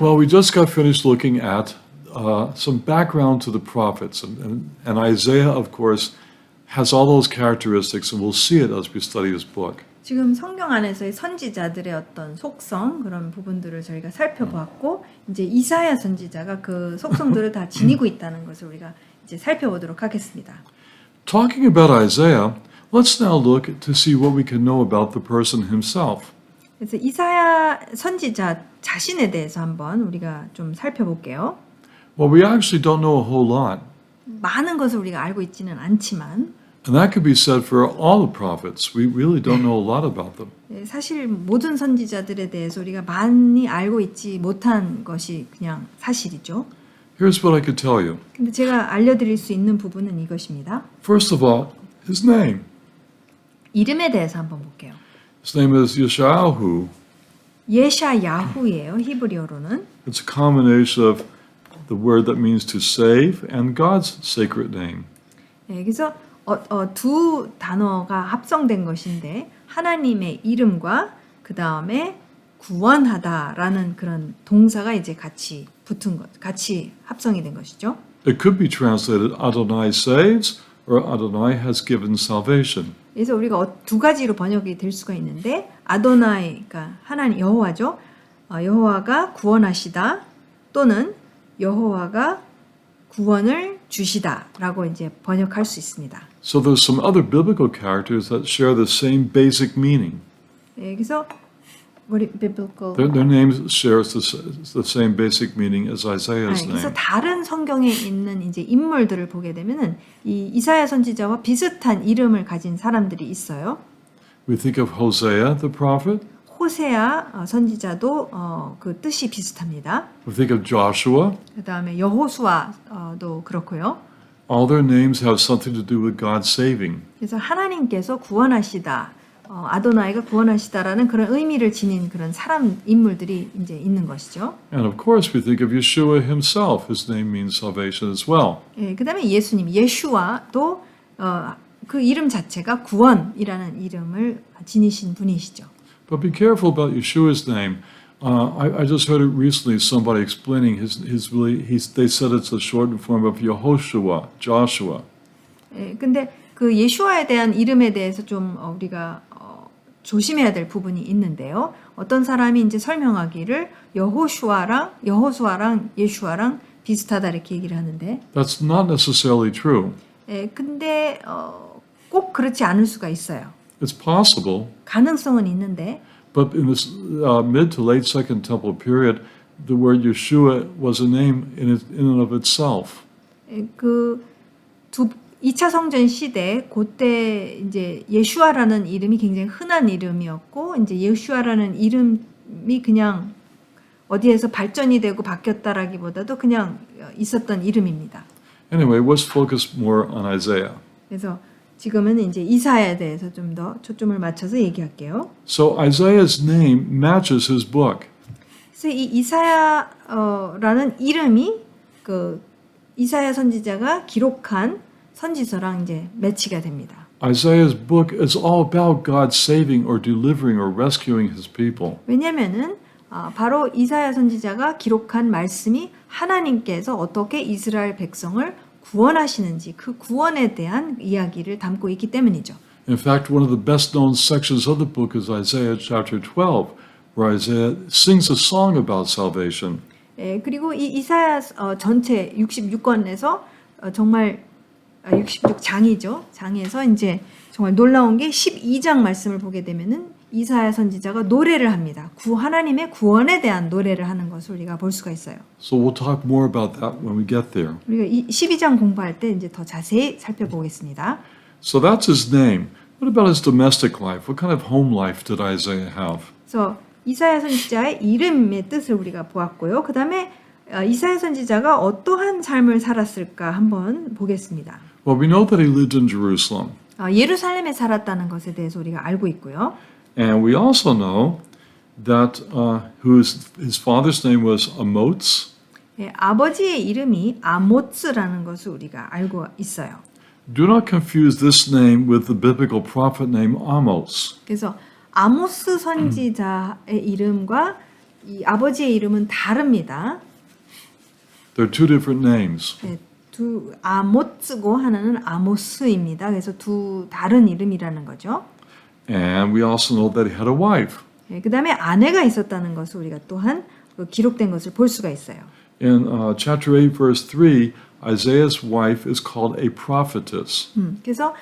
Well, we just got finished looking at some background to the prophets. And Isaiah, of course, has all those characteristics, and we'll see it as we study this book. 지금 성경 안에서의 선지자들의 어떤 속성 그런 부분들을 저희가 살펴보았고 이제 이사야 선지자가 그 속성들을 다 지니고 있다는 것을 우리가 이제 살펴보도록 하겠습니다. Talking about Isaiah, let's now look to see what we can know about the person himself. 그래서 이사야 선지자 자신에 대해서 한번 우리가 좀 살펴볼게요. Well, we actually don't know a whole lot. 많은 것을 우리가 알고 있지는 않지만 And that could be said for all the prophets. We really don't know a lot about them. 사실 모든 선지자들에 대해서 우리가 많이 알고 있지 못한 것이 그냥 사실이죠. Here's what I could tell you. 근데 제가 알려드릴 수 있는 부분은 이것입니다. First of all, his name. 이름에 대해서 한번 볼게요. His name is Yeshayahu. 예샤야후예요. 히브리어로는. It's a combination of the word that means to save and God's sacred name. 그래서 두 단어가 합성된 것인데 하나님의 이름과 그 다음에 구원하다라는 그런 동사가 이제 같이 붙은 것, 같이 합성이 된 것이죠. It could be translated Adonai saves or Adonai has given salvation. 그래서 우리가 두 가지로 번역이 될 수가 있는데 아도나이, 그러니까 하나님 여호와죠. 여호와가 구원하시다 또는 여호와가 구원을 주시다라고 이제 번역할 수 있습니다. So there's some other biblical characters that share the same basic meaning. 그래서 biblical Their names share the same basic meaning as Isaiah's 그래서 name. 다른 성경에 있는 이제 인물들을 보게 되면은 이 이사야 선지자와 비슷한 이름을 가진 사람들이 있어요. We think of Hosea the prophet. 호세아 선지자도 그 뜻이 비슷합니다. We think of Joshua. 그다음에 여호수아도 그렇고요. All their names have something to do with God saving. 그래서 하나님께서 구원하시다, 아도나이가 구원하시다라는 그런 의미를 지닌 그런 사람 인물들이 이제 있는 것이죠. And of course, we think of Yeshua himself. His name means salvation as well. 그다음에 예수님, 예슈아도 그 이름 자체가 구원이라는 이름을 지니신 분이시죠. But be careful about Yeshua's name. I just heard it recently. Somebody explaining they said it's a shortened form of Yehoshua, Joshua. 근데 그 예슈아에 대한 이름에 대해서 좀 우리가 조심해야 될 부분이 있는데요. 어떤 사람이 이제 설명하기를 여호수아랑 예슈아랑 비슷하다 이렇게 얘기를 하는데. That's not necessarily true. 근데 꼭 그렇지 않을 수가 있어요. It's possible. 가능성은 있는데. But in this mid to late Second Temple period, the word Yeshua was a name in and of itself. 그 2차 성전 시대 그때 이제 예슈아라는 이름이 굉장히 흔한 이름이었고 이제 예슈아라는 이름이 그냥 어디에서 발전이 되고 바뀌었다라기보다도 그냥 있었던 이름입니다. Anyway, let's focus more on Isaiah. 그래서 지금은 이제 이사야에 대해서 좀 더 초점을 맞춰서 얘기할게요. So Isaiah's name matches his book. 그래서 이 이사야라는 이름이 그 이사야 선지자가 기록한 선지서랑 이제 매치가 됩니다. Isaiah's book is all about God saving or delivering or rescuing his people. 왜냐면은 바로 이사야 선지자가 기록한 말씀이 하나님께서 어떻게 이스라엘 백성을 구원하시는지 그 구원에 대한 이야기를 담고 있기 때문이죠. In fact, one of the best known sections of the book is Isaiah chapter 12, where Isaiah sings a song about salvation. 그리고 이 이사야 전체 66권에서 정말 66장이죠. 장에서 이제 정말 놀라운 게 12장 말씀을 보게 되면은 이사야 선지자가 노래를 합니다. 하나님의 구원에 대한 노래를 하는 것을 우리가 볼 수가 있어요. So we'll talk more about that when we get there. 우리가 이 12장 공부할 때 이제 더 자세히 살펴보겠습니다. So that's his name. What about his domestic life? What kind of home life did Isaiah have? 그래서 이사야 선지자의 이름의 뜻을 우리가 보았고요. 그다음에 이사야 선지자가 어떠한 삶을 살았을까 한번 보겠습니다. Well, we know that he lived in Jerusalem. 예루살렘에 살았다는 것에 대해서 우리가 알고 있고요. And we also know that his father's name was Amoz. 아버지의 이름이 아모츠라는 것을 우리가 알고 있어요. Do not confuse this name with the biblical prophet name Amos. 그래서 아모스 선지자의 이름과 이 아버지의 이름은 다릅니다. They're two different names. 네, 두 아모츠고 하나는 아모스입니다. 그래서 두 다른 이름이라는 거죠. And we also know that he had a wife. 네, 그 다음에 아내가 있었다는 것을 우리가 또한 기록된 것을 볼 수가 있어요. In chapter 8, verse 3, Isaiah's wife is called a prophetess. 그래서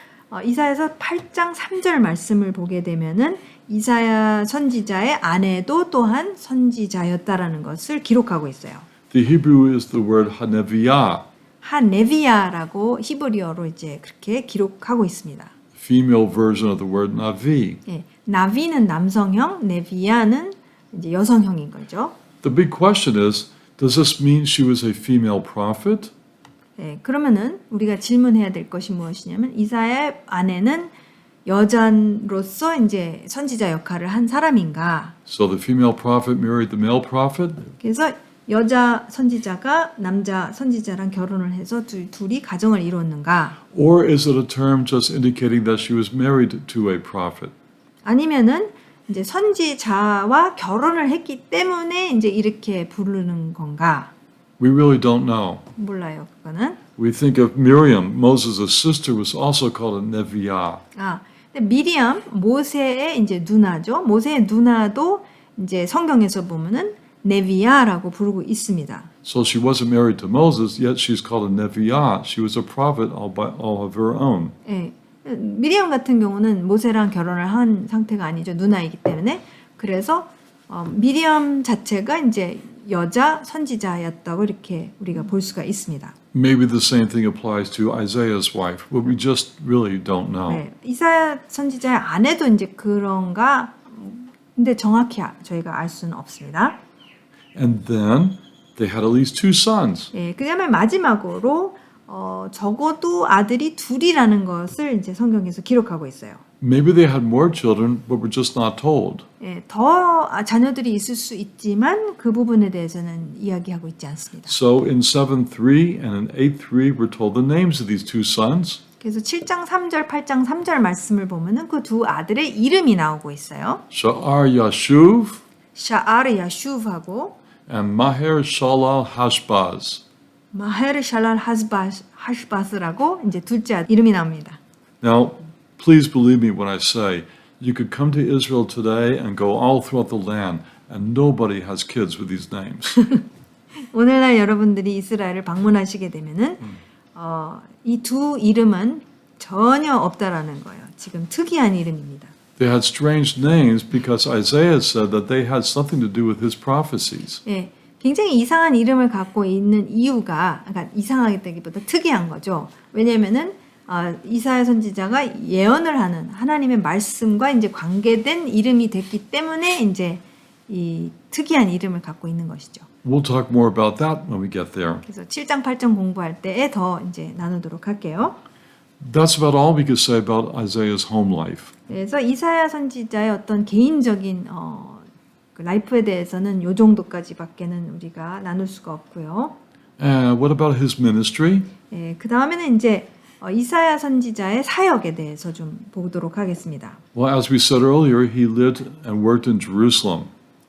이사야서 8장 3절 말씀을 보게 되면은 이사야 선지자의 아내도 또한 선지자였다라는 것을 기록하고 있어요. The Hebrew is the word haneviah, 하네비야라고 히브리어로 이제 그렇게 기록하고 있습니다. female version of the word navi. 예, 나비는 남성형, 네비야는 이제 여성형인 거죠. The big question is, does this mean she was a female prophet? 예, 그러면은 우리가 질문해야 될 것이 무엇이냐면 이사야의 아내는 여자로서 이제 선지자 역할을 한 사람인가? So the female prophet married the male prophet? 그래서 여자 선지자가 남자 선지자랑 결혼을 해서 둘이 가정을 이뤘는가? Or is it a term just indicating that she was married to a prophet? 아니면은 이제 선지자와 결혼을 했기 때문에 이제 이렇게 부르는 건가? We really don't know. 몰라요, 그거는. We think of Miriam, Moses' sister, was also called a neviah. 근데 미리암 모세의 이제 누나죠. 모세의 누나도 이제 성경에서 보면은 네비야라고 부르고 있습니다. So she wasn't married to Moses, yet she's called a neviah. She was a prophet all of her own. 예. 미리암 같은 경우는 모세랑 결혼을 한 상태가 아니죠. 누나이기 때문에. 그래서 미리암 자체가 이제 여자 선지자였다고 이렇게 우리가 볼 수가 있습니다. Maybe the same thing applies to Isaiah's wife, but we just really don't know. 네, 이사야 선지자의 아내도 이제 그런가? 근데 정확히 저희가 알 수는 없습니다. And then they had at least two sons. 예, 그다음에 마지막으로 적어도 아들이 둘이라는 것을 이제 성경에서 기록하고 있어요. Maybe they had more children, but we're just not told. 예, 더 자녀들이 있을 수 있지만 그 부분에 대해서는 이야기하고 있지 않습니다. So in 7:3 and in 8:3, we're told the names of these two sons. 그래서 7장 3절, 8장 3절 말씀을 보면은 그 두 아들의 이름이 나오고 있어요. Sha'ar Yashuv 샤아르 야슈브하고 and Maher Shalal Hashbaz. 마헤르 샬랄 하시바스라고 이제 둘째 아들 이름이 나옵니다. Now, please believe me when I say, you could come to Israel today and go all throughout the land, and nobody has kids with these names. 오늘날 여러분들이 이스라엘을 방문하시게 되면은 이 두 이름은 전혀 없다라는 거예요. 지금 특이한 이름입니다. They had strange names because Isaiah said that they had something to do with his prophecies. 예, 굉장히 이상한 이름을 갖고 있는 이유가, 그러니까 이상하다기보다 특이한 거죠. 왜냐면은 이사야 선지자가 예언을 하는 하나님의 말씀과 이제 관계된 이름이 됐기 때문에 이제 이 특이한 이름을 갖고 있는 것이죠. We'll talk more about that when we get there. 그래서 7장 8장 공부할 때에 더 이제 나누도록 할게요. That's about all we could say about Isaiah's home life. 그래서 이사야 선지자의 어떤 개인적인 그 라이프에 대해서는 요 정도까지밖에는 우리가 나눌 수가 없고요. And what about his ministry? 예, 그 다음에는 이제 이사야 선지자의 사역에 대해서 좀 보도록 하겠습니다. Well, as we said earlier, he lived and worked in Jerusalem.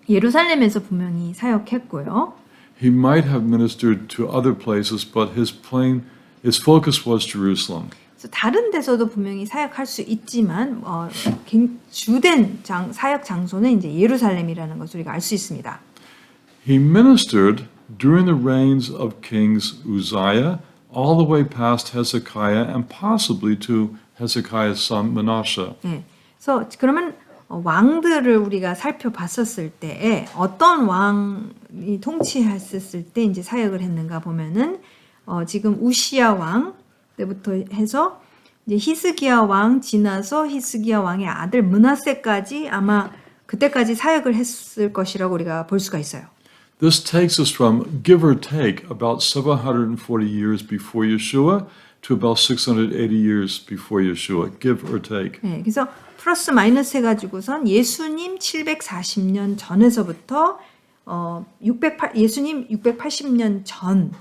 예루살렘에서 분명히 사역했고요. He might have ministered to other places, but his focus was Jerusalem. 그래서 다른 데서도 분명히 사역할 수 있지만 주된 사역 장소는 이제 예루살렘이라는 것을 우리가 알 수 있습니다. He ministered during the reigns of kings Uzziah, all the way past Hezekiah, and possibly to Hezekiah's son Manasseh. 네, 그래서 그러면 왕들을 우리가 살펴봤었을 때에 어떤 왕이 통치했었을 때 이제 사역을 했는가 보면은 지금 우시야 왕 때부터 해서 이제 히스기야 왕 지나서 히스기야 왕의 아들 므낫세까지 아마 그때까지 사역을 했을 것이라고 우리가 볼 수가 있어요. This takes us from, give or take, about 740 years before Yeshua to about 680 years before Yeshua, give or take. 네, 그래서 플러스 마이너스 해가지고선 예수님 740년 전에서부터 예수님 680년 전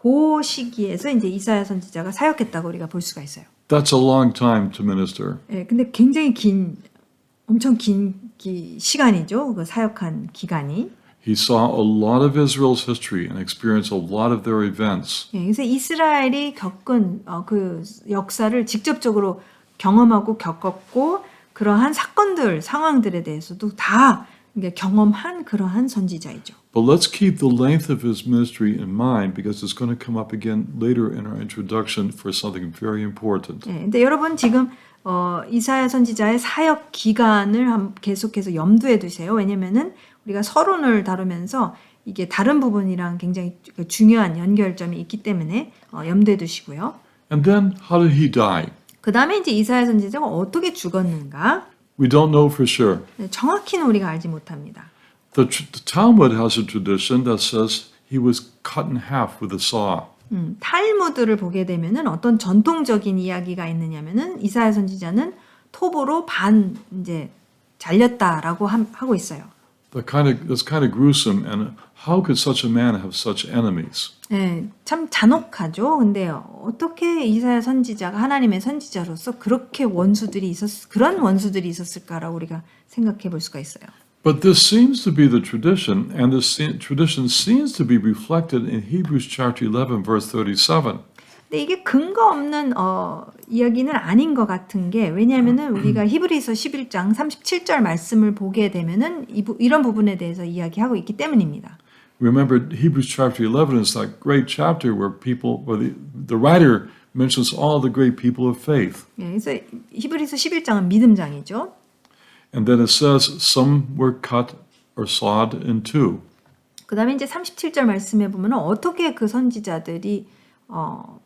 그 시기에서 이제 이사야 선지자가 사역했다고 우리가 볼 수가 있어요. That's a long time to minister. 네, 근데 굉장히 엄청 긴 시간이죠. 그 사역한 기간이. He saw a lot of Israel's history and experienced a lot of their events. 예, 그래서 이스라엘이 겪은 그 역사를 직접적으로 경험하고 겪었고 그러한 사건들, 상황들에 대해서도 다 이게 경험한 그러한 선지자이죠. But let's keep the length of his ministry in mind because it's going to come up again later in our introduction for something very important. 예, 근데 여러분 지금 이사야 선지자의 사역 기간을 계속해서 염두에 두세요. 왜냐면은 우리가 서론을 다루면서 이게 다른 부분이랑 굉장히 중요한 연결점이 있기 때문에 염두에 두시고요. And then, how did he die? 그 다음에 이제 이사야 선지자가 어떻게 죽었는가? We don't know for sure. 정확히는 우리가 알지 못합니다. The Talmud has a tradition that says he was cut in half with a saw. 탈무드를 보게 되면은 어떤 전통적인 이야기가 있느냐면은 이사야 선지자는 톱으로 반 이제 잘렸다라고 하고 있어요. That's kind of gruesome. And how could such a man have such enemies? 네, 참 잔혹하죠. 근데 어떻게 이사야 선지자가 하나님의 선지자로서 그렇게 그런 원수들이 있었을까라고 우리가 생각해 볼 수가 있어요. But this seems to be the tradition, and this tradition seems to be reflected in Hebrews chapter 11, verse 37. 근데 이게 근거 없는 이야기는 아닌 것 같은 게 왜냐하면은 우리가 히브리서 11장 37절 말씀을 보게 되면은 이런 부분에 대해서 이야기하고 있기 때문입니다. Remember, Hebrews chapter 11 is that great chapter where the writer mentions all the great people of faith. 예, 그래서 히브리서 11장은 믿음장이죠. And then it says some were cut or sawed in two. 그 다음에 이제 37절 말씀에 보면 어떻게 그 선지자들이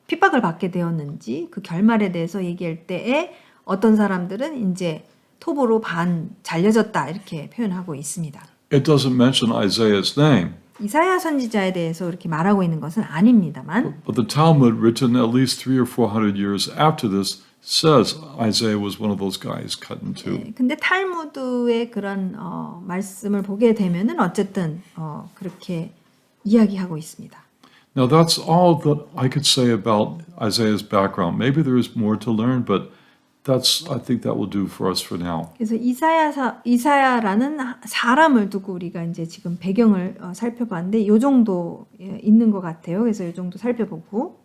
핍박을 받게 되었는지 그 결말에 대해서 얘기할 때에 어떤 사람들은 이제 톱으로 반 잘려졌다 이렇게 표현하고 있습니다. It doesn't mention Isaiah's name. 이사야 선지자에 대해서 이렇게 말하고 있는 것은 아닙니다만 But the Talmud, written at least 300 or 400 years after this, says Isaiah was one of those guys cut in two. 네, 근데 탈무드의 그런 말씀을 보게 되면은 어쨌든 그렇게 이야기하고 있습니다. Now that's all that I could say about Isaiah's background. Maybe there is more to learn, but I think that will do for us for now. 그래서 이사야라는 사람을 두고 우리가 이제 지금 배경을 살펴봤는데 이 정도 있는 것 같아요. 그래서 이 정도 살펴보고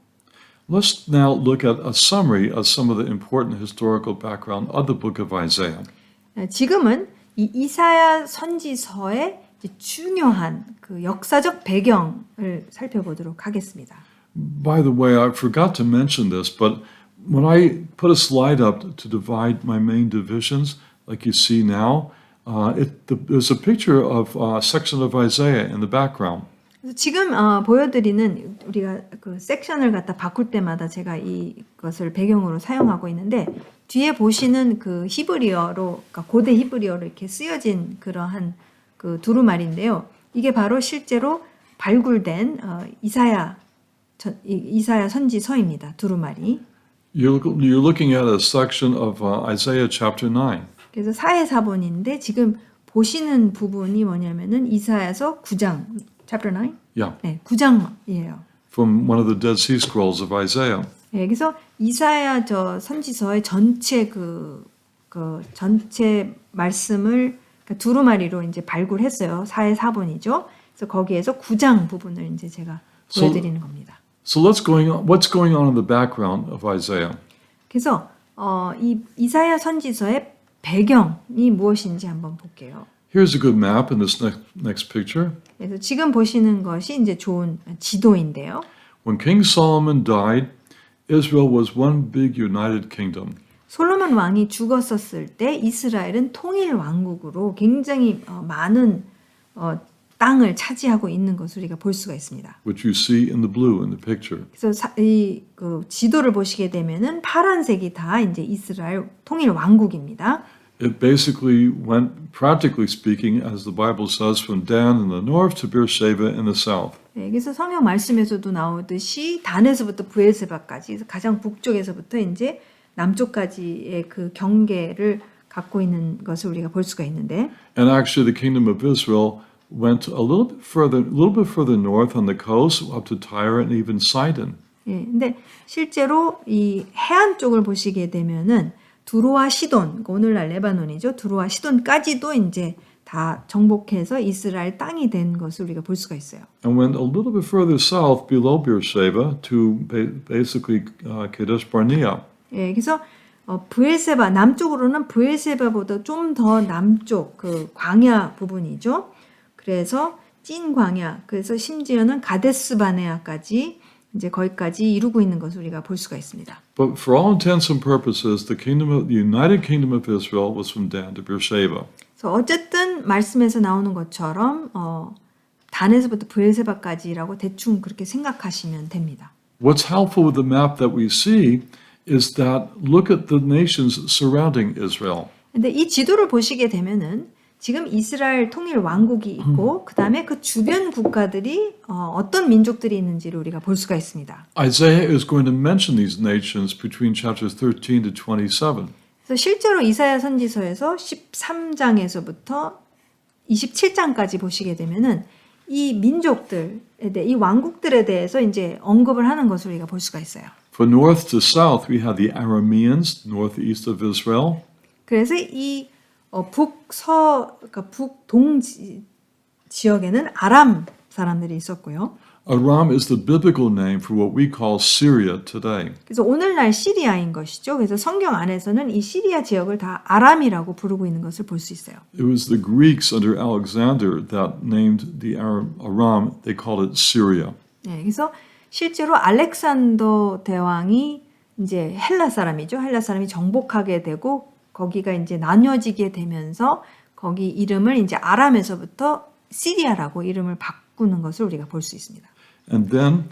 Let's now look at a summary of some of the important historical background of the book of Isaiah. 지금은 이 이사야 선지서의 중요한 그 역사적 배경을 살펴보도록 하겠습니다. By the way, I forgot to mention this, but when I put a slide up to divide my main divisions, like you see now, there's a picture of a section of Isaiah in the background. 그래서 지금 보여드리는 우리가 그 섹션을 갖다 바꿀 때마다 제가 이것을 배경으로 사용하고 있는데 뒤에 보시는 그 히브리어로 그러니까 고대 히브리어로 이렇게 쓰여진 그러한 그 두루마리인데요. 이게 바로 실제로 발굴된 이사야 선지서입니다. 두루마리. You're looking at a section of Isaiah chapter 9. 그래서 사해사본인데 지금 보시는 부분이 뭐냐면은 이사야서 9장, chapter 9? Yeah, 네, 9장이에요. from one of the Dead Sea Scrolls of Isaiah. 네, 그래서 이사야 선지서의 전체 전체 말씀을 그러니까 두루마리로 이제 발굴했어요. 사해사본이죠. 그래서 거기에서 9장 부분을 이제 제가 보여드리는 겁니다. So what's going on in the background of Isaiah? 그래서 이 이사야 선지서의 배경이 무엇인지 한번 볼게요. Here's a good map in this next picture. 그래서 지금 보시는 것이 이제 좋은 지도인데요. When King Solomon died, Israel was one big united kingdom. 솔로몬 왕이 죽었었을 때 이스라엘은 통일 왕국으로 굉장히 많은 땅을 차지하고 있는 것을 우리가 볼 수가 있습니다. Which you see in the blue in the picture. 그래서 그 지도를 보시게 되면은 파란색이 다 이제 이스라엘 통일 왕국입니다. It basically went, practically speaking, as the Bible says, from Dan in the north to Beersheba in the south. 네, 그래서 성경 말씀에서도 나오듯이 단에서부터 브엘세바까지 가장 북쪽에서부터 이제 남쪽까지의 그 경계를 갖고 있는 것을 우리가 볼 수가 있는데. And actually, the kingdom of Israel went a little bit further north on the coast, up to Tyre and even Sidon. 예, 근데 실제로 이 해안 쪽을 보시게 되면은 두로와 시돈, 오늘날 레바논이죠. 두로와 시돈까지도 이제 다 정복해서 이스라엘 땅이 된 것을 우리가 볼 수가 있어요. And went a little bit further south below Beersheba to basically Kadesh Barnea. 예, 그래서 브엘세바 남쪽으로는 브엘세바보다 좀 더 남쪽 그 광야 부분이죠. 그래서 찐 광야, 그래서 심지어는 가데스 바네아까지 이제 거기까지 이루고 있는 것을 우리가 볼 수가 있습니다. But for all intents and purposes, the United Kingdom of Israel was from Dan to Beersheba. 그래서 어쨌든 말씀에서 나오는 것처럼 단에서부터 브엘세바까지라고 대충 그렇게 생각하시면 됩니다. What's helpful with the map that we see is that look at the nations surrounding Israel. 근데 이 지도를 보시게 되면은 지금 이스라엘 통일 왕국이 있고 그다음에 그 주변 국가들이 어떤 민족들이 있는지를 우리가 볼 수가 있습니다. Isaiah is going to mention these nations between chapters 13 to 27. 그래서 실제로 이사야 선지서에서 13장에서부터 27장까지 보시게 되면은 이 민족들에 대해 이 왕국들에 대해서 이제 언급을 하는 것을 우리가 볼 수가 있어요. From north to south, we have the Arameans, northeast of Israel. 그래서 이 그러니까 북동 지역에는 아람 사람들이 있었고요. Aram is the biblical name for what we call Syria today. 그래서 오늘날 시리아인 것이죠. 그래서 성경 안에서는 이 시리아 지역을 다 아람이라고 부르고 있는 것을 볼 수 있어요. It was the Greeks under Alexander that named the Aram, they called it Syria. 네, 그래서 실제로 알렉산더 대왕이 이제 헬라 사람이죠. 헬라 사람이 정복하게 되고 거기가 이제 나뉘어지게 되면서 거기 이름을 이제 아람에서부터 시리아라고 이름을 바꾸는 것을 우리가 볼 수 있습니다. And then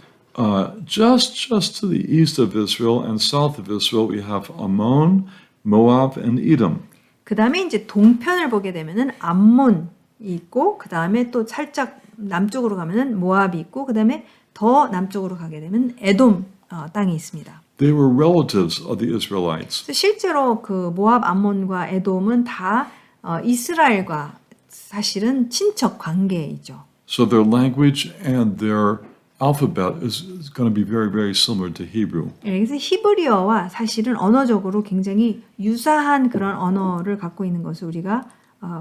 just to the east of Israel and south of Israel, we have Ammon, Moab, and Edom. 그 다음에 이제 동편을 보게 되면은 암몬이 있고 그 다음에 또 살짝 남쪽으로 가면은 모압이 있고 그 다음에 더 남쪽으로 가게 되면 에돔 땅이 있습니다. They were relatives of the Israelites. 실제로 그 모압, 암몬과 에돔은 다 이스라엘과 사실은 친척 관계이죠. So their language and their alphabet is going to be very, very similar to Hebrew. 그래서 히브리어와 사실은 언어적으로 굉장히 유사한 그런 언어를 갖고 있는 것을 우리가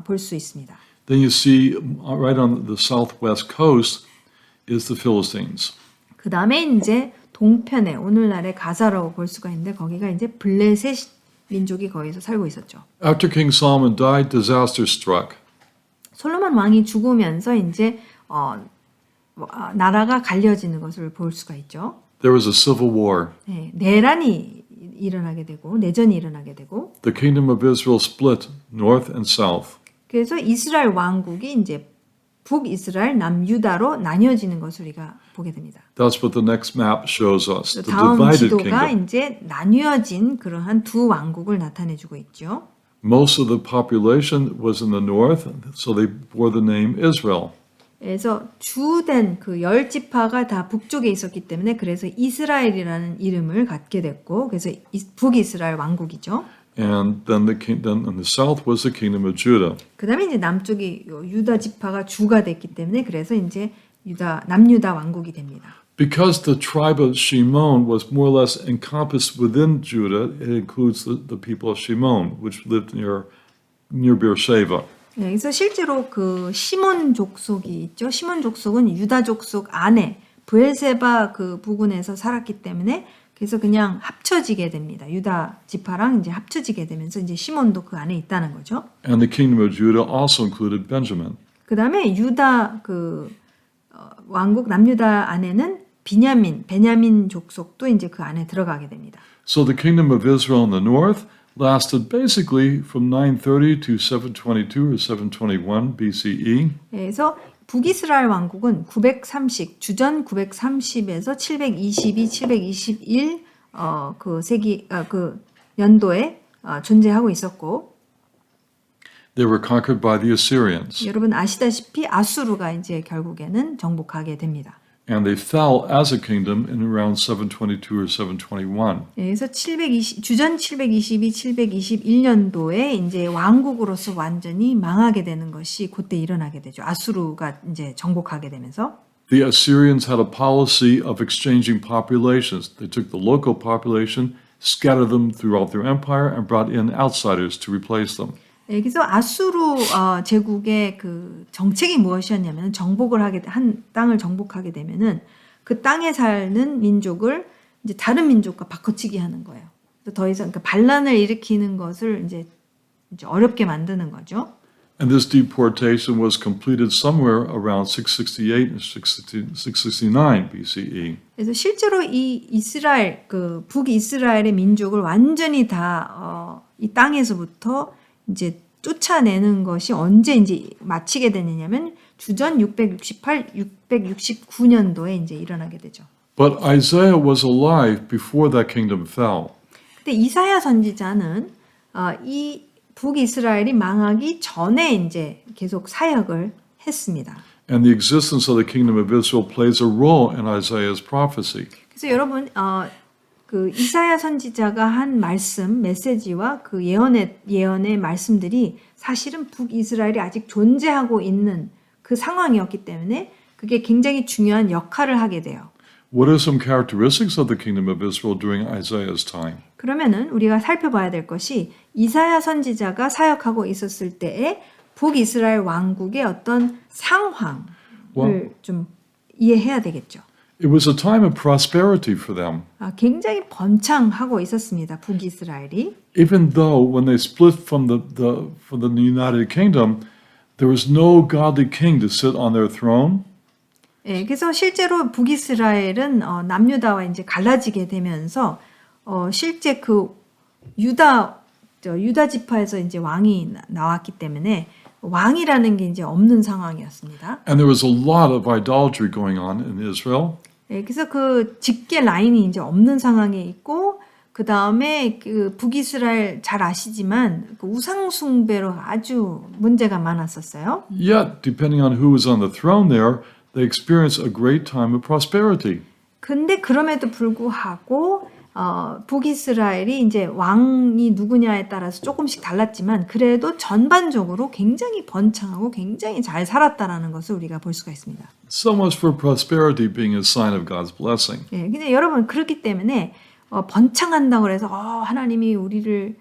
볼 수 있습니다. Then you see right on the southwest coast is the Philistines. 그 다음에 이제 동편에 오늘날의 가사라고 볼 수가 있는데 거기가 이제 블레셋 민족이 거기서 살고 있었죠. After King Solomon died, disaster struck. 솔로몬 왕이 죽으면서 이제 나라가 갈려지는 것을 볼 수가 있죠. There was a civil war. 네, 내란이 일어나게 되고 내전이 일어나게 되고 The kingdom of Israel split north and south. 그래서 이스라엘 왕국이 이제 북이스라엘, 남유다로 나뉘어지는 것을 우리가 보게 됩니다. That's what the next map shows us. The 다음 divided 지도가 kingdom. 이제 나뉘어진 그러한 두 왕국을 나타내주고 있죠. Most of the population was in the north, so they bore the name Israel. 그래서 주된 그 10지파가 다 북쪽에 있었기 때문에 그래서 이스라엘이라는 이름을 갖게 됐고 그래서 북이스라엘 왕국이죠. And then in the south was the kingdom of Judah. 그다음에 이제 남쪽이 유다 지파가 주가 됐기 때문에 그래서 이제 남유다 왕국이 됩니다. Because the tribe of Shimon was more or less encompassed within Judah, it includes the people of Shimon, which lived near Beersheba. 네, 그래서 실제로 그 시몬 족속이 있죠. 시몬 족속은 유다 족속 안에 브엘세바 그 부근에서 살았기 때문에 그래서 그냥 합쳐지게 됩니다. 유다 지파랑 이제 합쳐지게 되면서 이제 시몬도 그 안에 있다는 거죠. And the kingdom of Judah also included Benjamin. 그다음에 유다 그 왕국 남유다 안에는 베냐민 족속도 이제 그 안에 들어가게 됩니다. So the kingdom of Israel in the north lasted basically from 930 to 722 or 721 BCE. 그래서 북이스라엘 왕국은 930 주전 930에서 722, 721 그 세기 그 연도에 존재하고 있었고 They were conquered by the Assyrians. 여러분 아시다시피 아수르가 이제 결국에는 정복하게 됩니다. And they fell as a kingdom in around 722 or 721. 그래서 주전 722, 721년도에 이제 왕국으로서 완전히 망하게 되는 것이 그때 일어나게 되죠. 아수르가 이제 정복하게 되면서 The Assyrians had a policy of exchanging populations. They took the local population, scattered them throughout their empire, and brought in outsiders to replace them. 그래서 아수르 제국의 그 정책이 무엇이었냐면 한 땅을 정복하게 되면은 그 땅에 사는 민족을 이제 다른 민족과 바꿔치기 하는 거예요. 더 이상 그러니까 반란을 일으키는 것을 이제 어렵게 만드는 거죠. And this deportation was completed somewhere around 668 and 669 BCE. 그래서 실제로 이 이스라엘 그 북이스라엘의 민족을 완전히 다 이 땅에서부터 이제 쫓아내는 것이 언제 이제 마치게 되느냐면 주전 668, 669년도에 이제 일어나게 되죠. But Isaiah was alive before that kingdom fell. 근데 이사야 선지자는 이 북이스라엘이 망하기 전에 이제 계속 사역을 했습니다. And the existence of the kingdom of Israel plays a role in Isaiah's prophecy. 그래서 여러분 그 이사야 선지자가 한 말씀 메시지와 그 예언의 말씀들이 사실은 북이스라엘이 아직 존재하고 있는 그 상황이었기 때문에 그게 굉장히 중요한 역할을 하게 돼요. What are some characteristics of the kingdom of Israel during Isaiah's time? 그러면은 우리가 살펴봐야 될 것이 이사야 선지자가 사역하고 있었을 때의 북이스라엘 왕국의 어떤 상황을 좀 이해해야 되겠죠. It was a time of prosperity for them. 굉장히 번창하고 있었습니다. 북이스라엘이. Even though when they split from the United Kingdom, there was no godly king to sit on their throne. 그래서 실제로 북이스라엘은 남유다와 이제 갈라지게 되면서 실제 그 유다 지파에서 이제 왕이 나왔기 때문에 왕이라는 게 이제 없는 상황이었습니다. And there was a lot of idolatry going on in Israel. 그래서 그 직계 라인이 이제 없는 상황에 있고 그 다음에 그 북이스라엘 잘 아시지만 그 우상 숭배로 아주 문제가 많았었어요. Yet, depending on who was on the throne there, they experienced a great time of prosperity. 근데 그럼에도 불구하고 북이스라엘이 이제 왕이 누구냐에 따라서 조금씩 달랐지만 그래도 전반적으로 굉장히 번창하고 굉장히 잘 살았다라는 것을 우리가 볼 수가 있습니다. So much for prosperity being a sign of God's blessing. 근데 여러분 그렇기 때문에 번창한다고 해서 하나님이 우리를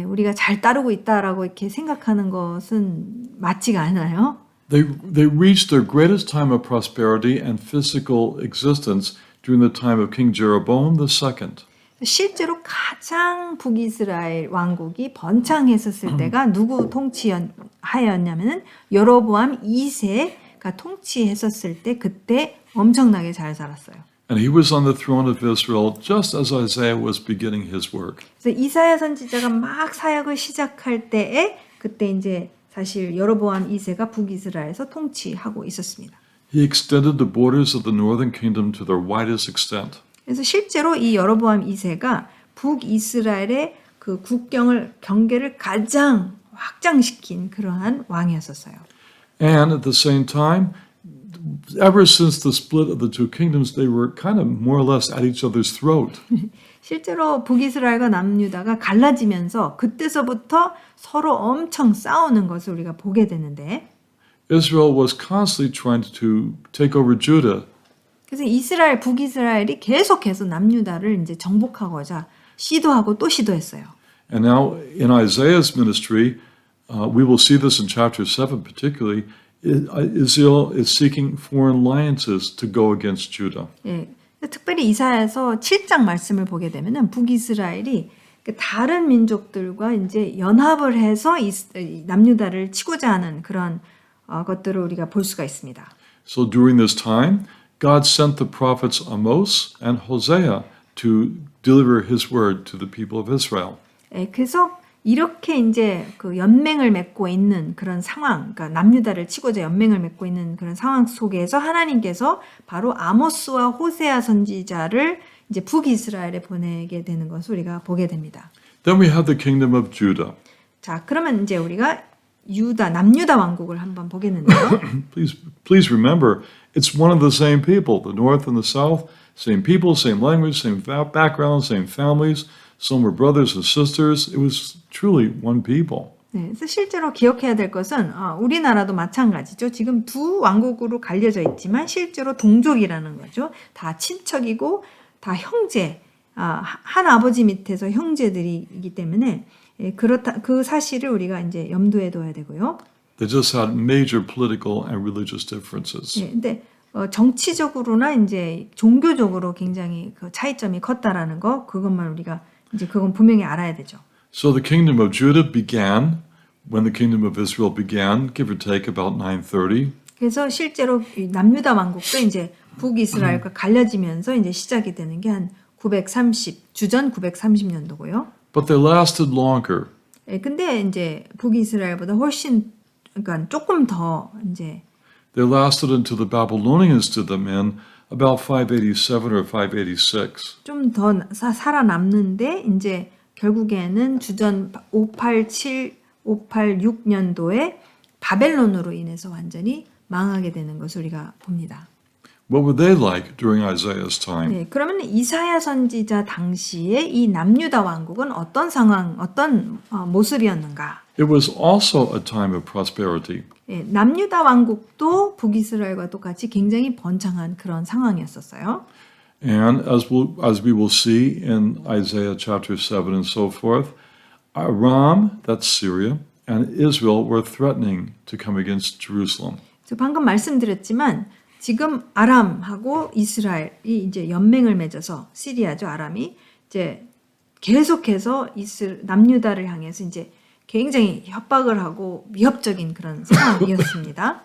우리가 잘 따르고 있다라고 이렇게 생각하는 것은 맞지가 않아요. They reached their greatest time of prosperity and physical existence during the time of King Jeroboam II. 실제로 가장 북이스라엘 왕국이 번창했었을 때가 누구 통치하였냐면은 여로보암 2세가 통치했었을 때 그때 엄청나게 잘 살았어요. And he was on the throne of Israel just as Isaiah was beginning his work. 그래서 이사야 선지자가 막 사역을 시작할 때에 그때 이제 사실 여로보암 2세가 북이스라엘에서 통치하고 있었습니다. He extended the borders of the northern kingdom to their widest extent. 그래서 실제로 이 여로보암 2세가 북이스라엘의 그 경계를 가장 확장시킨 그러한 왕이었었어요. And at the same time, ever since the split of the two kingdoms, they were kind of more or less at each other's throat. 실제로 북이스라엘과 남유다가 갈라지면서 그때서부터 서로 엄청 싸우는 것을 우리가 보게 되는데 Israel was constantly trying to take over Judah. 그래서 북이스라엘이 계속해서 남유다를 이제 정복하고자 시도하고 또 시도했어요. And now in Isaiah's ministry, we will see this in chapter 7 particularly, Israel is seeking foreign alliances to go against Judah. 특별히 이사야서 7장 말씀을 보게 되면은 북이스라엘이 다른 민족들과 이제 연합을 해서 남유다를 치고자 하는 그런 것들을 우리가 볼 수가 있습니다. So during this time, God sent the prophets Amos and Hosea to deliver his word to the people of Israel. 그래서 이렇게 이제 그 연맹을 맺고 있는 그런 상황, 그러니까 남유다를 치고자 연맹을 맺고 있는 그런 상황 속에서 하나님께서 바로 아모스와 호세아 선지자를 이제 북이스라엘에 보내게 되는 것을 우리가 보게 됩니다. Then we have the kingdom of Judah. 자, 그러면 이제 우리가 남유다 왕국을 한번 보겠는데요. Please remember, it's one of the same people, the north and the south, same people, same language, same background, same families. Some were brothers and sisters. It was truly one people. 그래서 실제로 기억해야 될 것은 우리나라도 마찬가지죠. 지금 두 왕국으로 갈려져 있지만 실제로 동족이라는 거죠. 다 친척이고 다 형제, 한 아버지 밑에서 형제들이기 때문에 예, 그렇다 그 사실을 우리가 이제 염두에 둬야 되고요. They just had major political and religious differences. 예, 근데 정치적으로나 이제 종교적으로 굉장히 그 차이점이 컸다라는 거 그것만 우리가 이제 그건 분명히 알아야 되죠. So the kingdom of Judah began when the kingdom of Israel began, give or take about 930. 그래서 실제로 이 남유다 왕국도 이제 북이스라엘과 갈려지면서 이제 시작이 되는 게 한 930 주전 930년도고요. But they lasted longer. 예, 근데 이제 북이스라엘보다 훨씬 그러니까 조금 더 이제 They lasted until the Babylonians did them in about 587 or 586. 좀 더 살아남는데 이제 결국에는 주전 587, 586년도에 바벨론으로 인해서 완전히 망하게 되는 것을 우리가 봅니다. What were they like during Isaiah's time? 네, 그러면 이사야 선지자 당시에 이 남유다 왕국은 어떤 상황, 어떤 모습이었는가? It was also a time of prosperity. 예, 남유다 왕국도 북이스라엘과 똑같이 굉장히 번창한 그런 상황이었었어요. And as we will see in Isaiah chapter 7 and so forth, Aram, that's Syria, and Israel were threatening to come against Jerusalem. 방금 말씀드렸지만 지금 아람하고 이스라엘이 이제 연맹을 맺어서 시리아죠 아람이 이제 계속해서 남유다를 향해서 이제 굉장히 협박을 하고 위협적인 그런 상황이었습니다.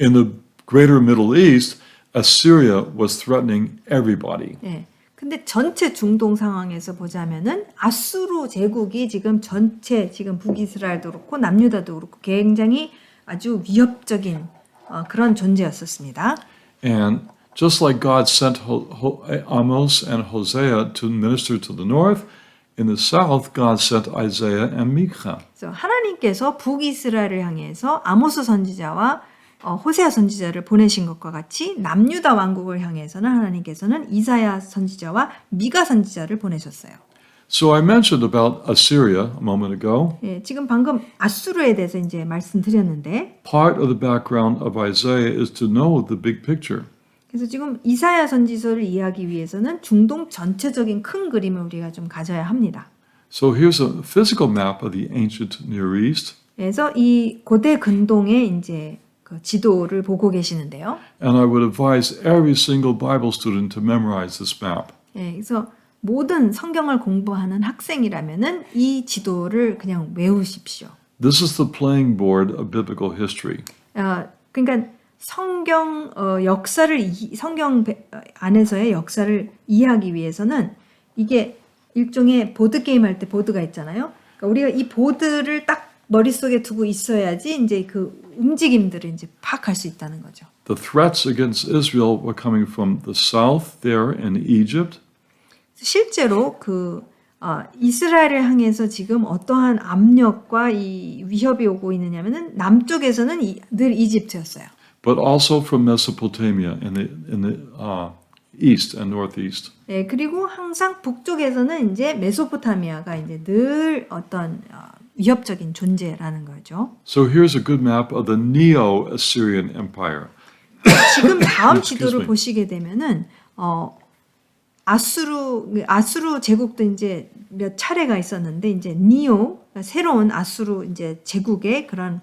In the greater Middle East, Assyria was threatening everybody. 네. 근데 전체 중동 상황에서 보자면은 아수르 제국이 지금 전체 지금 북이스라엘도 그렇고 남유다도 그렇고 굉장히 아주 위협적인 그런 존재였었습니다. And just like God sent Amos and Hosea to minister to the north, in the south God sent Isaiah and Micah. 그래서 하나님께서 북이스라엘을 향해서 아모스 선지자와 호세아 선지자를 보내신 것과 같이 남유다 왕국을 향해서는 하나님께서는 이사야 선지자와 미가 선지자를 보내셨어요. So I mentioned about Assyria a moment ago. 예, 지금 방금 아수르에 대해서 이제 말씀드렸는데 Part of the background of Isaiah is to know the big picture. 그래서 지금 이사야 선지서를 이해하기 위해서는 중동 전체적인 큰 그림을 우리가 좀 가져야 합니다. So here's a physical map of the ancient Near East. 그래서 이 고대 근동의 이제 그 지도를 보고 계시는데요. And I would advise every single Bible student to memorize this map. 예, 그래서 모든 성경을 공부하는 학생이라면은 이 지도를 그냥 외우십시오. This is the playing board of biblical history. 그러니까 성경 역사를 성경 안에서의 역사를 이해하기 위해서는 이게 일종의 보드 게임 할 때 보드가 있잖아요. 그러니까 우리가 이 보드를 딱 머릿속에 두고 있어야지 이제 그 움직임들을 이제 파악할 수 있다는 거죠. The threats against Israel were coming from the south there in Egypt. 실제로 그 이스라엘을 향해서 지금 어떠한 압력과 이 위협이 오고 있느냐면은 남쪽에서는 늘 이집트였어요. But also from Mesopotamia in the east and northeast. 네, 그리고 항상 북쪽에서는 이제 메소포타미아가 이제 늘 어떤 위협적인 존재라는 거죠. So here's a good map of the Neo-Assyrian Empire. 지금 다음 Excuse 지도를 me. 보시게 되면은 아수르 제국도 이제 몇 차례가 있었는데 이제 니오 그러니까 새로운 아수르 이제 제국의 그런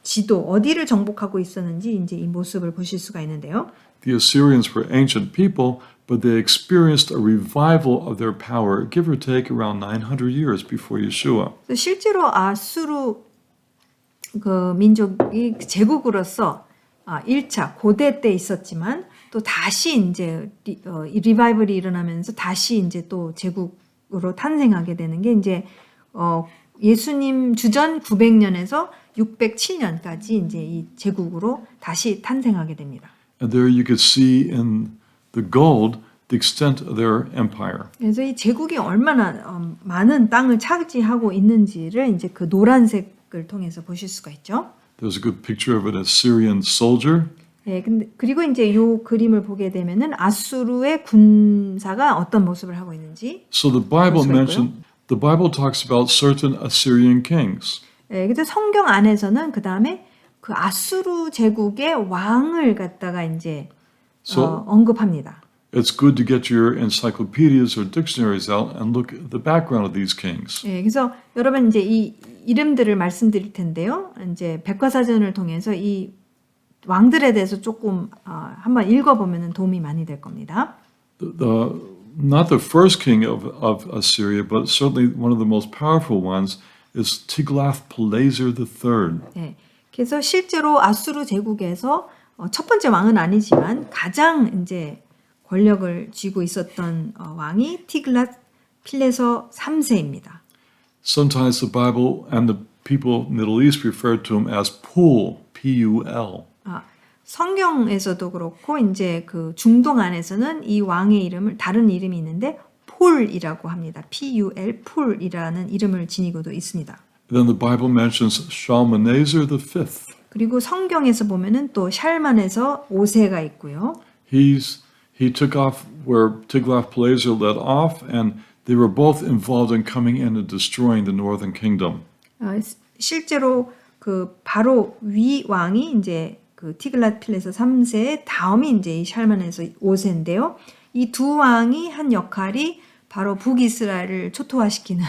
지도 어디를 정복하고 있었는지 이제 이 모습을 보실 수가 있는데요. The Assyrians were ancient people, but they experienced a revival of their power, give or take around 900 years before Yeshua. 실제로 아수르 그 민족이 제국으로서 1차 고대 때 있었지만 또 다시 이제 리바이벌이 일어나면서 다시 이제 또 제국으로 탄생하게 되는 게 이제 예수님 주전 900년에서 607년까지 이제 이 제국으로 다시 탄생하게 됩니다. And there you could see in the gold the extent of their empire. 그래서 이 제국이 얼마나 많은 땅을 차지하고 있는지를 이제 그 노란색을 통해서 보실 수가 있죠. There's a good picture of an Assyrian soldier. 네, 근데 그리고 이제 요 그림을 보게 되면은 아수르의 군사가 어떤 모습을 하고 있는지. So the Bible talks about certain Assyrian kings. 네, 근데 성경 안에서는 그 다음에 그 아수르 제국의 왕을 갖다가 이제 언급합니다. it's good to get your encyclopedias or dictionaries out and look at the background of these kings. 예, 그래서 여러분 이제 이 이름들을 말씀드릴 텐데요. 이제 백과사전을 통해서 이 왕들에 대해서 조금 한번 읽어보면 도움이 많이 될 겁니다. Not the first king of Assyria, but certainly one of the most powerful ones is Tiglath-Pileser III. 예, 그래서 실제로 아수르 제국에서 첫 번째 왕은 아니지만 가장 이제 권력을 쥐고 있었던 왕이 티글랏-필레서 3세입니다. Sometimes the Bible and the people of Middle East refer to him as Pul, P-U-L. 성경에서도 그렇고 이제 그 중동 안에서는 이 왕의 이름을 다른 이름이 있는데 폴이라고 합니다. P-U-L, 폴이라는 이름을 지니고도 있습니다. Then the Bible mentions Shalmaneser V. 그리고 성경에서 보면은 또 샬만에서 5세가 있고요. He took off where Tiglath-Pileser led off, and they were both involved in coming in and destroying the northern kingdom. 실제로 그 바로 위 왕이 이제 그 티글랏필레서 3세 다음이 이제 이 샬만에서 5세인데요. 이 두 왕이 한 역할이 바로 북이스라엘을 초토화시키는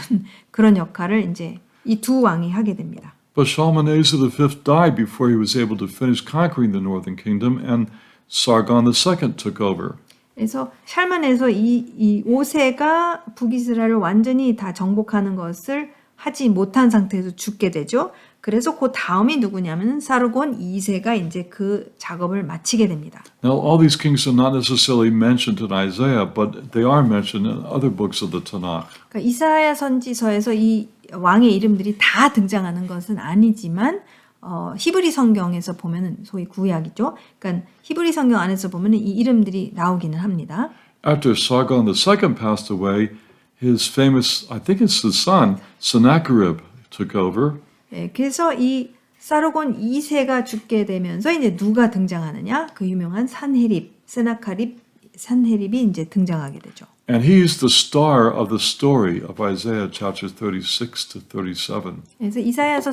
그런 역할을 이제 이 두 왕이 하게 됩니다. But Shalmaneser V died before he was able to finish conquering the northern kingdom, and Sargon II took over. 그래서 샬만에서 이 5세가 북이스라엘을 완전히 다 정복하는 것을 하지 못한 상태에서 죽게 되죠. 그래서 그 다음이 누구냐면 사르곤 2세가 이제 그 작업을 마치게 됩니다. Now, all these kings are not necessarily mentioned in Isaiah, but they are mentioned in other books of the Tanakh. 그러니까 이사야 선지서에서 이 왕의 이름들이 다 등장하는 것은 아니지만 히브리 성경에서 보면은 소위 구약이죠. 그러니까 히브리 성경 안에서 보면은 이 이름들이 나오기는 합니다. After Sargon II passed away, his famous, I think it's his son, Sennacherib, took over. 네, 그래서 이 사르곤 2세가 죽게 되면서 이제 누가 등장하느냐? 그 유명한 산헤립이 이제 등장하게 되죠. And he's the star of the story of Isaiah chapters 36 to 37. 그래서 이사야서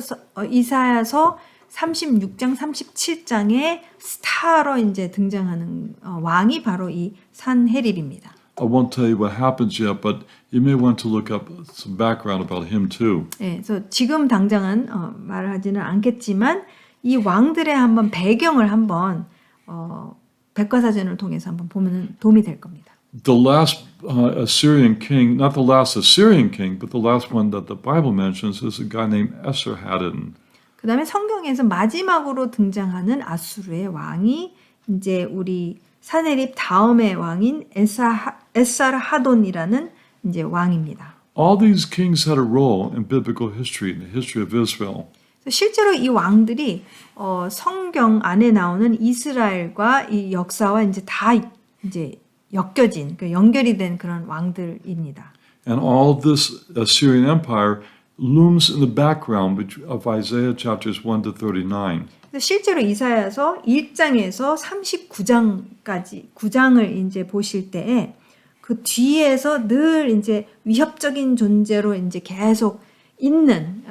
36장, 37장의 스타로 이제 등장하는 왕이 바로 이 산헤립입니다. I won't tell you what happens yet, but you may want to look up some background about him too. 네, 그래서 지금 당장은 말을 하지는 않겠지만 이 왕들의 한번 배경을 한번 백과사전을 통해서 한번 보면 도움이 될 겁니다. The last Assyrian king, not the last Assyrian king, but the last one that the Bible mentions is a guy named Esarhaddon. 그 다음에 성경에서 마지막으로 등장하는 아수르의 왕이 이제 우리 산헤립 다음의 왕인 에사르하돈이라는 이제 왕입니다. All these kings had a role in biblical history, in the history of Israel. 실제로 이 왕들이 성경 안에 나오는 이스라엘과 이 역사와 이제 다 이제 엮여진, 연결이 된 그런 왕들입니다. And all this Assyrian empire looms in the background of Isaiah chapters 1 to 39. 실제로 이사야서 1장에서 39장까지 9장을 이제 보실 때에 그 뒤에서 늘 이제 위협적인 존재로 이제 계속 있는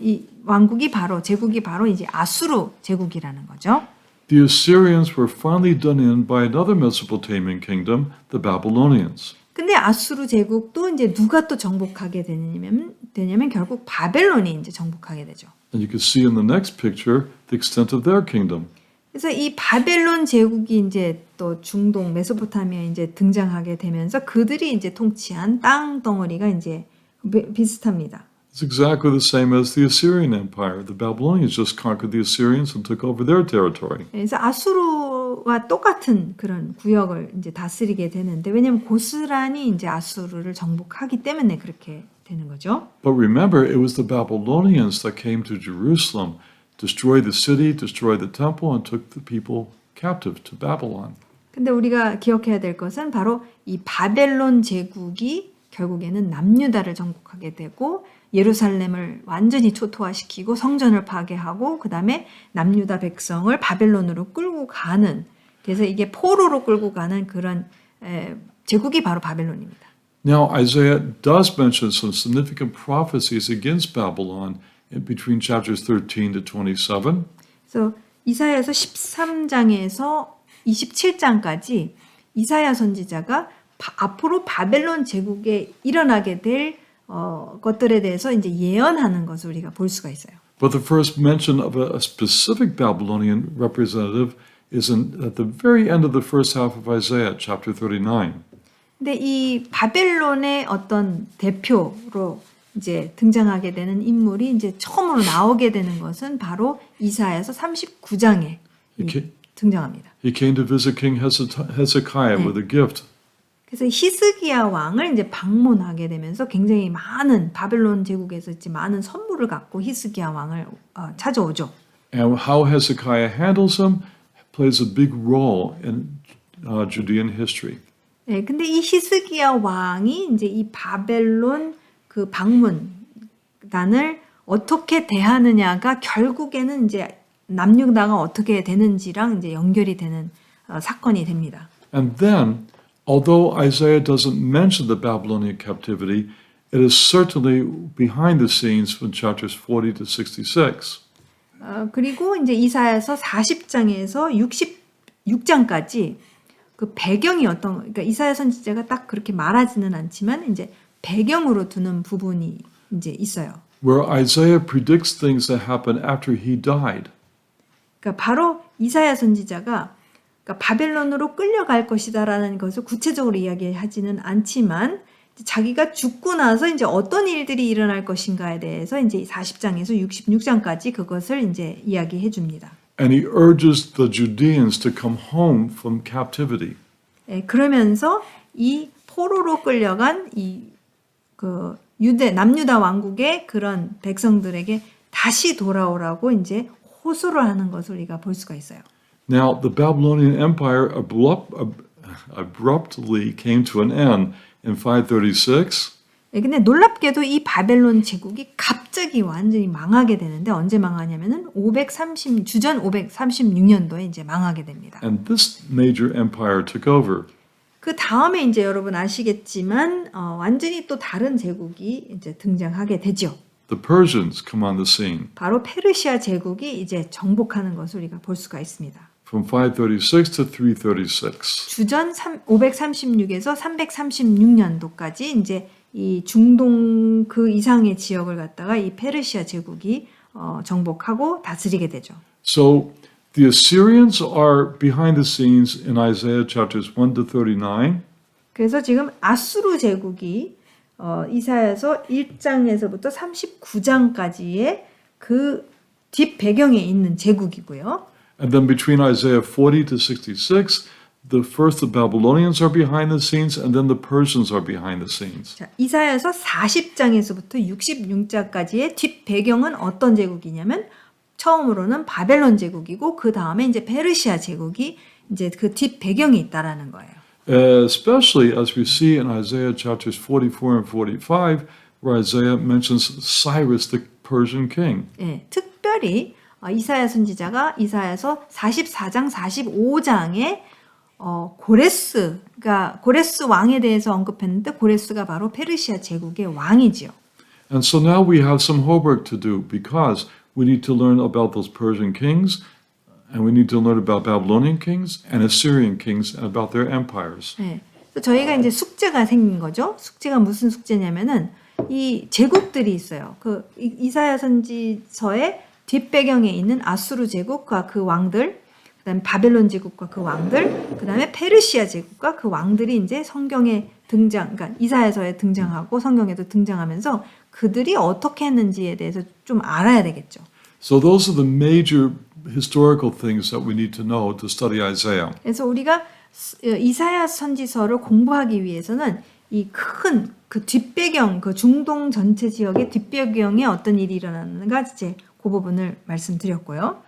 이 왕국이 바로 제국이 바로 이제 아수르 제국이라는 거죠. The Assyrians were finally done in by another Mesopotamian kingdom, the Babylonians. 근데 아수르 제국도 이제 누가 또 정복하게 되냐면 결국 바벨론이 이제 정복하게 되죠. And you can see in the next picture the extent of their kingdom. 그래서 이 바벨론 제국이 이제 또 중동 메소포타미아에 이제 등장하게 되면서 그들이 이제 통치한 땅 덩어리가 이제 비슷합니다. It's exactly the same as the Assyrian Empire. The Babylonians just conquered the Assyrians and took over their territory. 그래서 아수르와 똑같은 그런 구역을 이제 다스리게 되는데 왜냐하면 고스란히 이제 아수르를 정복하기 때문에 그렇게 되는 거죠. But remember, it was the Babylonians that came to Jerusalem, destroyed the city, destroyed the temple, and took the people captive to Babylon. 근데 우리가 기억해야 될 것은 바로 이 바벨론 제국이 결국에는 남유다를 정복하게 되고 예루살렘을 완전히 초토화시키고 성전을 파괴하고 그 다음에 남유다 백성을 바벨론으로 끌고 가는 그래서 이게 포로로 끌고 가는 그런 제국이 바로 바벨론입니다. Now, Isaiah does mention some significant prophecies against Babylon in between chapters 13 to 27. 그래서 이사야서 13장에서 27장까지 이사야 선지자가 앞으로 바벨론 제국에 일어나게 될 것들에 대해서 이제 예언하는 것을 우리가 볼 수가 있어요. But the first mention of a specific Babylonian representative is at the very end of the first half of Isaiah, chapter 39. 근데 이 바벨론의 어떤 대표로 이제 등장하게 되는 인물이 이제 처음으로 나오게 되는 것은 바로 이사야서 39장에 등장합니다. He came to visit King Hezekiah with a gift. 그래서 히스기야 왕을 이제 방문하게 되면서 굉장히 많은 바벨론 제국에서 이제 많은 선물을 갖고 히스기야 왕을 찾아오죠. And how Hezekiah handles him plays a big role in Judean history. 네, 근데 이 히스기야 왕이 이제 이 바벨론 그 방문단을 어떻게 대하느냐가 결국에는 이제 남유다가 어떻게 되는지랑 이제 연결이 되는 사건이 됩니다. And then, although Isaiah doesn't mention the Babylonian captivity, it is certainly behind the scenes from chapters 40 to 66. 그리고 이제 이사야서 40장에서 66장까지 그 배경이 그러니까 이사야 선지자가 딱 그렇게 말하지는 않지만 이제 배경으로 두는 부분이 이제 있어요. Where Isaiah predicts things that happen after he died. 그러니까 바로 이사야 선지자가 그러니까 바벨론으로 끌려갈 것이다라는 것을 구체적으로 이야기하지는 않지만 자기가 죽고 나서 이제 어떤 일들이 일어날 것인가에 대해서 이제 40장에서 66장까지 그것을 이제 이야기해 줍니다. And he urges the Judeans to come home from captivity. 예, 그러면서 이 포로로 끌려간 그 남유다 왕국의 그런 백성들에게 다시 돌아오라고 이제 호소를 하는 것을 우리가 볼 수가 있어요. Now, the Babylonian Empire abruptly came to an end in 536. 예, 근데 놀랍게도 이 바벨론 제국이 갑자기 완전히 망하게 되는데 언제 망하냐면은 주전 536년도에 이제 망하게 됩니다. And this major empire took over. 그 다음에 이제 여러분 아시겠지만 완전히 또 다른 제국이 이제 등장하게 되죠. The Persians come on the scene. 바로 페르시아 제국이 이제 정복하는 것을 우리가 볼 수가 있습니다. From 536 to 336. 주전 536에서 336년도까지 이제 이 중동 그 이상의 지역을 갖다가 이 페르시아 제국이 정복하고 다스리게 되죠. So the Assyrians are behind the scenes in Isaiah chapters 1 to 39. 그래서 지금 아수르 제국이 이사야서 1장에서부터 39장까지의 그 뒷 배경에 있는 제국이고요. And then between Isaiah 40 to 66, first the Babylonians are behind the scenes, and then the Persians are behind the scenes. 자, 이사야서 40장에서부터 66장까지의 뒷 배경은 어떤 제국이냐면 처음으로는 바벨론 제국이고 그 다음에 이제 페르시아 제국이 이제 그 뒷 배경이 있다라는 거예요. Especially as we see in Isaiah chapters 44 and 45, where Isaiah mentions Cyrus, the Persian king. 예, 특별히 이사야 선지자가 이사야서 44장, 45장에 고레스 왕에 대해서 언급했는데 고레스가 바로 페르시아 제국의 왕이지요. And so now we have some homework to do because we need to learn about those Persian kings, and we need to learn about Babylonian kings and Assyrian kings and about their empires. 네. 저희가 이제 숙제가 생긴 거죠. 숙제가 무슨 숙제냐면은 이 제국들이 있어요. 그 이사야 선지서의 뒷배경에 있는 아수르 제국과 그 왕들, 그다음에 바벨론 제국과 그 왕들, 그다음에 페르시아 제국과 그 왕들이 이제 성경에 그러니까 이사야서에 등장하고 성경에도 등장하면서 그들이 어떻게 했는지에 대해서 좀 알아야 되겠죠. So those are the major historical things that we need to know to study Isaiah. 그래서 우리가 이사야 선지서를 공부하기 위해서는 이 큰 그 뒷배경, 그 중동 전체 지역의 뒷배경에 어떤 일이 일어나는가 이제 그 부분을 말씀드렸고요.